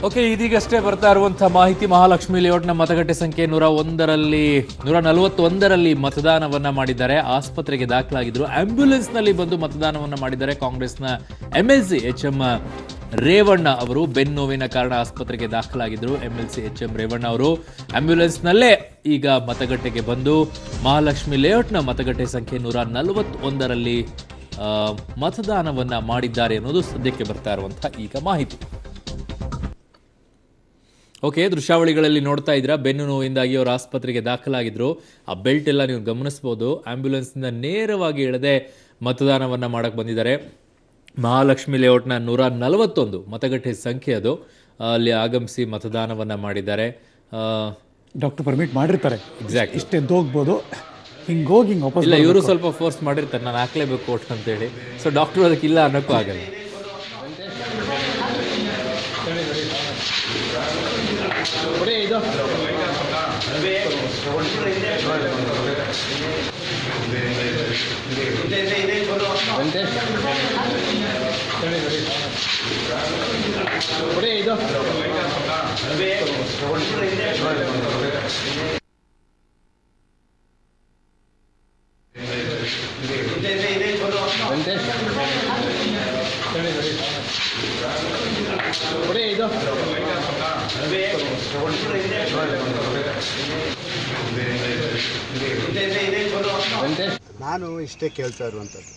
Okay, ಇದೀಗಷ್ಟೇ ಬರ್ತಾ ಇರುವಂತಹ ಮಾಹಿತಿ. ಮಹಾಲಕ್ಷ್ಮಿ ಲೇಔಟ್ನ ಮತಗಟ್ಟೆ ಸಂಖ್ಯೆ 141ರಲ್ಲಿ ಮತದಾನವನ್ನ ಮಾಡಿದ್ದಾರೆ. ಆಸ್ಪತ್ರೆಗೆ ದಾಖಲಾಗಿದ್ರು. ಆಂಬ್ಯುಲೆನ್ಸ್ ನಲ್ಲಿ ಬಂದು ಮತದಾನವನ್ನ ಮಾಡಿದ್ದಾರೆ. ಕಾಂಗ್ರೆಸ್ನ MLC HM ರೇವಣ್ಣ ಅವರು ಬೆನ್ನೋವಿನ ಕಾರಣ ಆಸ್ಪತ್ರೆಗೆ ದಾಖಲಾಗಿದ್ರು. MLC HM ರೇವಣ್ಣ ಅವರು ಆಂಬ್ಯುಲೆನ್ಸ್ ನಲ್ಲೇ ಈಗ ಮತಗಟ್ಟೆಗೆ ಬಂದು ಮಹಾಲಕ್ಷ್ಮಿ ಲೇಔಟ್ನ ಮತಗಟ್ಟೆ ಸಂಖ್ಯೆ 141ರಲ್ಲಿ ಮತದಾನವನ್ನ ಮಾಡಿದ್ದಾರೆ ಅನ್ನೋದು ಸದ್ಯಕ್ಕೆ ಬರ್ತಾ ಇರುವಂತಹ ಈಗ ಮಾಹಿತಿ. ಓಕೆ, ದೃಶ್ಯಾವಳಿಗಳಲ್ಲಿ ನೋಡ್ತಾ ಇದ್ದೀರಾ, ಬೆನ್ನು ನೋವಿಂದಾಗಿ ಅವರು ಆಸ್ಪತ್ರೆಗೆ ದಾಖಲಾಗಿದ್ರು. ಆ ಬೆಲ್ಟ್ ಎಲ್ಲ ನೀವು ಗಮನಿಸ್ಬೋದು. ಆಂಬ್ಯುಲೆನ್ಸ್ನಿಂದ ನೇರವಾಗಿ ಇಳದೆ ಮತದಾನವನ್ನ ಮಾಡಕ್ ಬಂದಿದ್ದಾರೆ. ಮಹಾಲಕ್ಷ್ಮಿ ಲೇಔಟ್ನ 141 ಮತಗಟ್ಟೆ ಸಂಖ್ಯೆ ಅದು. ಅಲ್ಲಿ ಆಗಮಿಸಿ ಮತದಾನವನ್ನ ಮಾಡಿದ್ದಾರೆ. ಡಾಕ್ಟರ್ ಪರ್ಮಿಟ್ ಮಾಡಿರ್ತಾರೆ, ಎಕ್ಸಾಕ್ಟ್ ಇಷ್ಟೆದ್ದು ಹೋಗ್ಬೋದು, ಹಿಂಗೋಗಿ ವಾಪಸ್ ಇಲ್ಲ, ಇವರು ಸ್ವಲ್ಪ ಫೋರ್ಸ್ ಮಾಡಿರ್ತಾರೆ, ನಾನು ಹಾಕ್ಲೇಬೇಕು ಓಟ್ ಅಂತೇಳಿ. ಸೊ ಡಾಕ್ಟರ್ ಅದಕ್ಕೆ ಇಲ್ಲ ಅನ್ನೋಕ್ಕೂ ಆಗಲ್ಲ. ನಾನು ಇಷ್ಟೇ ಕೇಳ್ತಾ ಇರುವಂಥದ್ದು.